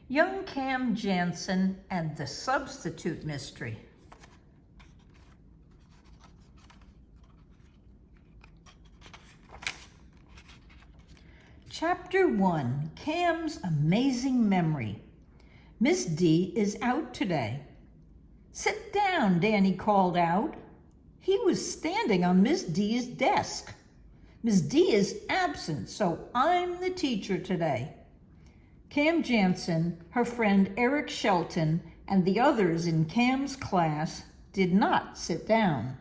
Young Cam Jansen and the Substitute Mystery. Chapter 1, Cam's Amazing Memory. Miss D is out today. Sit down, Danny called out. He was standing on Miss D's desk. Miss D is absent, so I'm the teacher today. Cam Jansen, her friend Eric Shelton, and the others in Cam's class did not sit down.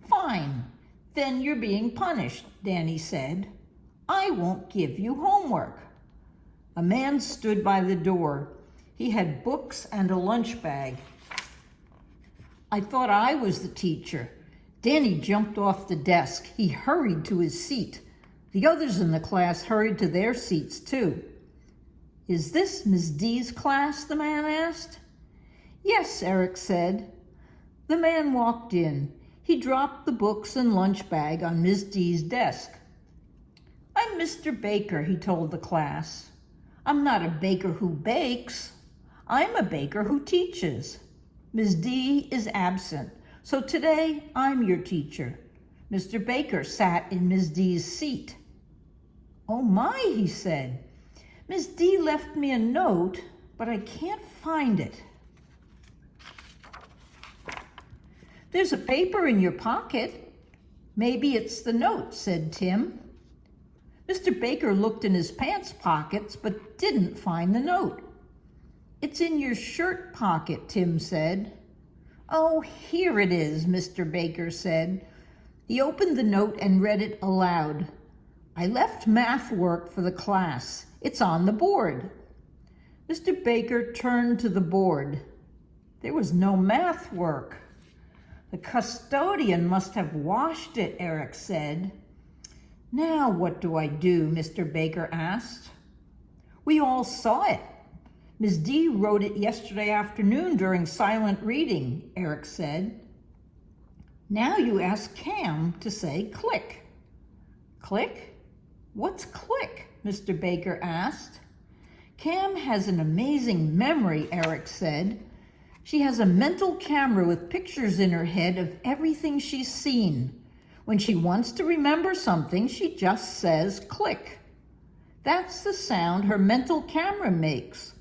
Fine, then you're being punished, Danny said. I won't give you homework. A man stood by the door. He had books and a lunch bag. I thought I was the teacher. Danny jumped off the desk. He hurried to his seat. The others in the class hurried to their seats too. Is this Miss D's class? The man asked. Yes, Eric said. The man walked in. He dropped the books and lunch bag on Miss D's desk. I'm Mr. Baker, he told the class. I'm not a baker who bakes. I'm a baker who teaches. Miss D is absent, so today I'm your teacher. Mr. Baker sat in Miss D's seat. Oh my, he said. Miss D left me a note, but I can't find it. There's a paper in your pocket. Maybe it's the note, said Tim. Mr. Baker looked in his pants pockets, but didn't find the note. It's in your shirt pocket, Tim said. Oh, here it is, Mr. Baker said. He opened the note and read it aloud. I left math work for the class. It's on the board. Mr. Baker turned to the board. There was no math work. The custodian must have washed it, Eric said. Now what do I do? Mr. Baker asked. We all saw it. Miss D wrote it yesterday afternoon during silent reading, Eric said. Now you ask Cam to say click. Click? What's click? Mr. Baker asked. Cam has an amazing memory, Eric said. She has a mental camera with pictures in her head of everything she's seen. When she wants to remember something, she just says click. That's the sound her mental camera makes.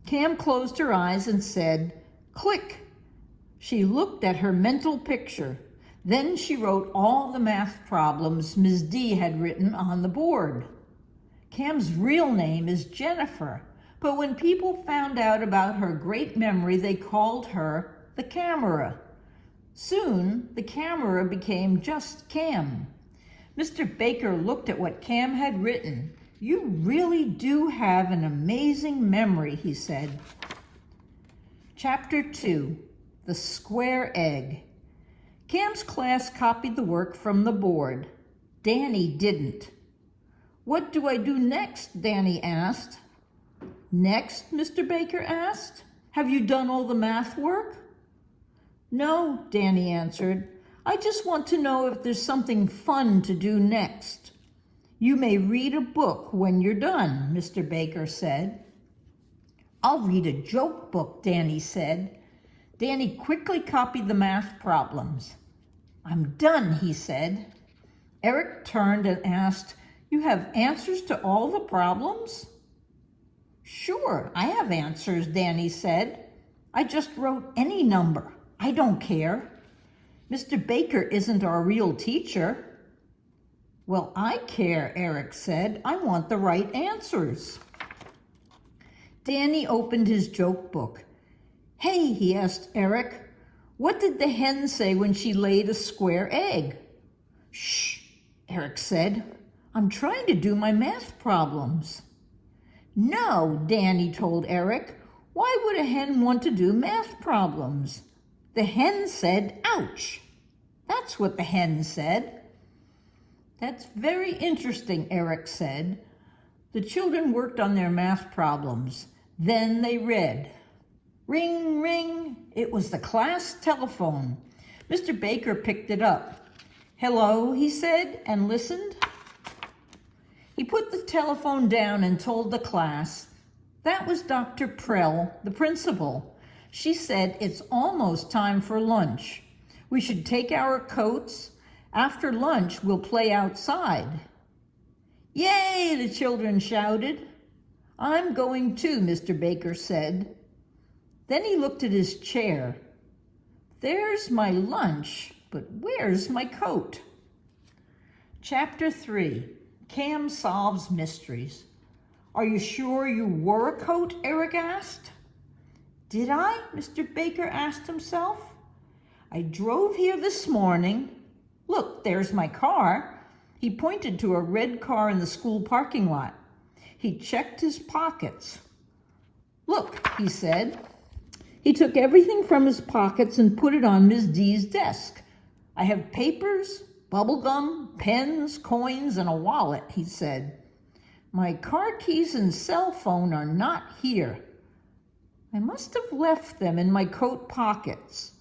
Cam closed her eyes and said, click. She looked at her mental picture. Then she wrote all the math problems Ms. D had written on the board. Cam's real name is Jennifer, but when people found out about her great memory, they called her the Camera. Soon, the Camera became just Cam. Mr. Baker looked at what Cam had written. You really do have an amazing memory, he said. Chapter 2, The Square Egg. Cam's class copied the work from the board. Danny didn't. What do I do next? Danny asked. Next? Mr. Baker asked. Have you done all the math work? No, Danny answered. I just want to know if there's something fun to do next. You may read a book when you're done, Mr. Baker said. I'll read a joke book, Danny said. Danny quickly copied the math problems. I'm done, he said. Eric turned and asked, You have answers to all the problems? Sure, I have answers, Danny said. I just wrote any number. I don't care. Mr. Baker isn't our real teacher. Well, I care, Eric said. I want the right answers. Danny opened his joke book. Hey, he asked Eric, what did the hen say when she laid a square egg? Shh, Eric said. I'm trying to do my math problems. No, Danny told Eric. Why would a hen want to do math problems? The hen said, ouch. That's what the hen said. That's very interesting, Eric said. The children worked on their math problems. Then they read. Ring, ring. It was the class telephone. Mr. Baker picked it up. Hello, he said, and listened. He put the telephone down and told the class, That was Dr. Prell, the principal. She said it's almost time for lunch. We should take our coats. After lunch, we'll play outside. Yay, the children shouted. I'm going too, Mr. Baker said. Then he looked at his chair. There's my lunch, but where's my coat? Chapter 3, Cam Solves Mysteries. Are you sure you wore a coat? Eric asked. Did I? Mr. Baker asked himself. I drove here this morning. Look, there's my car. He pointed to a red car in the school parking lot. He checked his pockets. Look, he said. He took everything from his pockets and put it on Miss D's desk. I have papers, bubble gum, pens, coins, and a wallet, he said. My car keys and cell phone are not here. I must have left them in my coat pockets.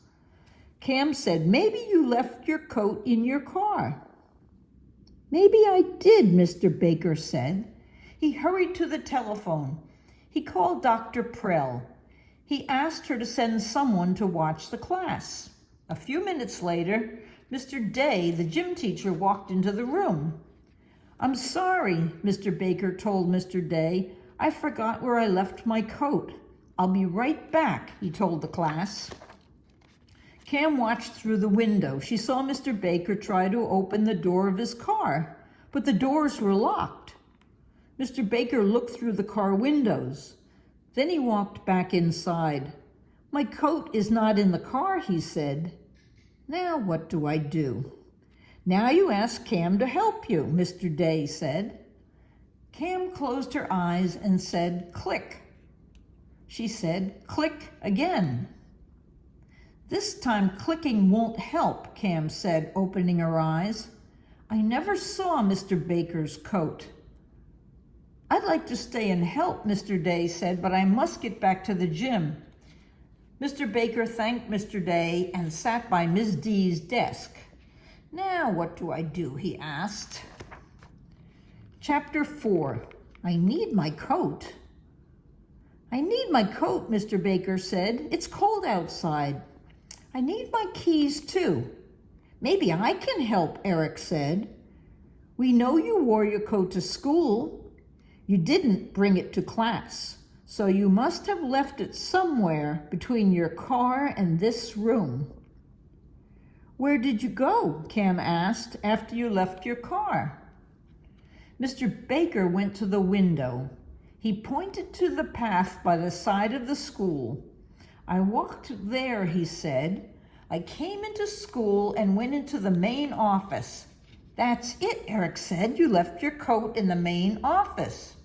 Cam said, maybe you left your coat in your car. Maybe I did, Mr. Baker said. He hurried to the telephone. He called Dr. Prell. He asked her to send someone to watch the class. A few minutes later, Mr. Day, the gym teacher, walked into the room. I'm sorry, Mr. Baker told Mr. Day. I forgot where I left my coat. I'll be right back, he told the class. Cam watched through the window. She saw Mr. Baker try to open the door of his car, but the doors were locked. Mr. Baker looked through the car windows. Then he walked back inside. My coat is not in the car, he said. Now what do I do? Now you ask Cam to help you, Mr. Day said. Cam closed her eyes and said, click. She said, click again. This time clicking won't help, Cam said, opening her eyes. I never saw Mr. Baker's coat. I'd like to stay and help, Mr. Day said, but I must get back to the gym. Mr. Baker thanked Mr. Day and sat by Ms. D's desk. Now what do I do? He asked. Chapter 4, I need my coat. I need my coat, Mr. Baker said. It's cold outside. I need my keys too. Maybe I can help, Eric said. We know you wore your coat to school. You didn't bring it to class, so you must have left it somewhere between your car and this room. Where did you go? Cam asked, after you left your car. Mr. Baker went to the window. He pointed to the path by the side of the school. I walked there, he said. I came into school and went into the main office. That's it, Eric said. You left your coat in the main office.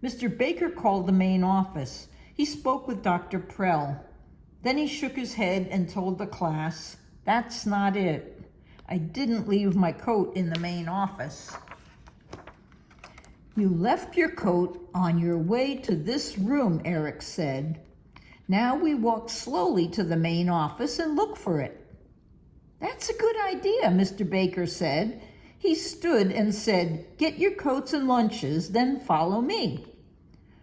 Mr. Baker called the main office. He spoke with Dr. Prell. Then he shook his head and told the class, that's not it. I didn't leave my coat in the main office. You left your coat on your way to this room, Eric said. Now we walk slowly to the main office and look for it. That's a good idea, Mr. Baker said. He stood and said, get your coats and lunches, then follow me.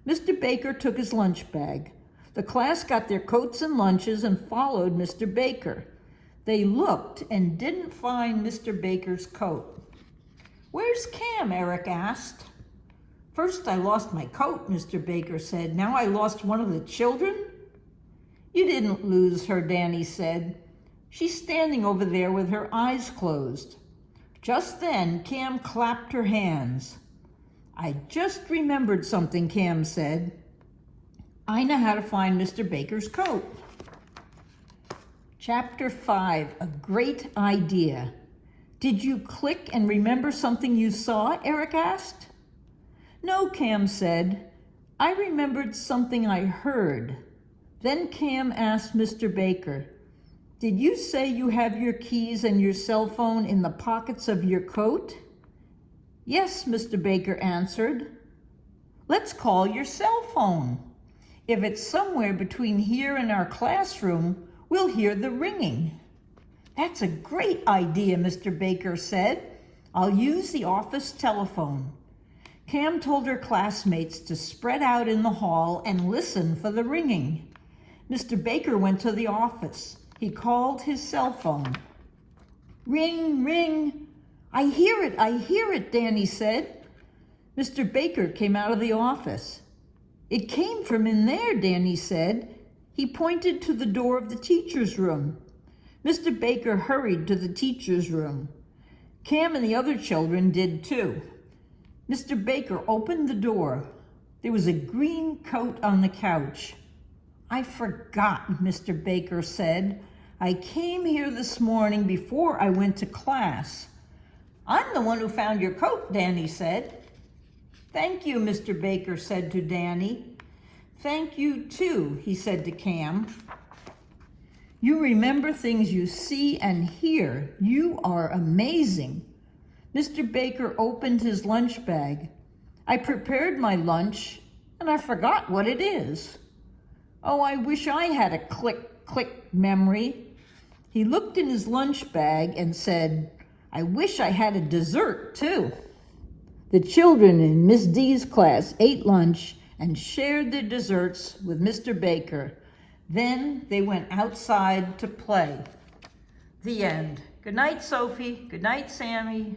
Mr. Baker took his lunch bag. The class got their coats and lunches and followed Mr. Baker. They looked and didn't find Mr. Baker's coat. Where's Cam? Eric asked. First I lost my coat, Mr. Baker said. Now I lost one of the children? You didn't lose her, Danny said. She's standing over there with her eyes closed. Just then, Cam clapped her hands. I just remembered something, Cam said. I know how to find Mr. Baker's coat. Chapter 5, a great idea. Did you click and remember something you saw? Eric asked. No, Cam said. I remembered something I heard. Then Cam asked Mr. Baker, did you say you have your keys and your cell phone in the pockets of your coat? Yes, Mr. Baker answered. Let's call your cell phone. If it's somewhere between here and our classroom, we'll hear the ringing. That's a great idea, Mr. Baker said. I'll use the office telephone. Cam told her classmates to spread out in the hall and listen for the ringing. Mr. Baker went to the office. He called his cell phone. Ring, ring. I hear it, Danny said. Mr. Baker came out of the office. It came from in there, Danny said. He pointed to the door of the teacher's room. Mr. Baker hurried to the teacher's room. Cam and the other children did too. Mr. Baker opened the door. There was a green coat on the couch. I forgot, Mr. Baker said. I came here this morning before I went to class. I'm the one who found your coat, Danny said. Thank you, Mr. Baker said to Danny. Thank you too, he said to Cam. You remember things you see and hear. You are amazing. Mr. Baker opened his lunch bag. I prepared my lunch, and I forgot what it is. Oh, I wish I had a click memory. He looked in his lunch bag and said, I wish I had a dessert, too. The children in Miss D's class ate lunch and shared their desserts with Mr. Baker. Then they went outside to play. The end. Good night, Sophie. Good night, Sammy.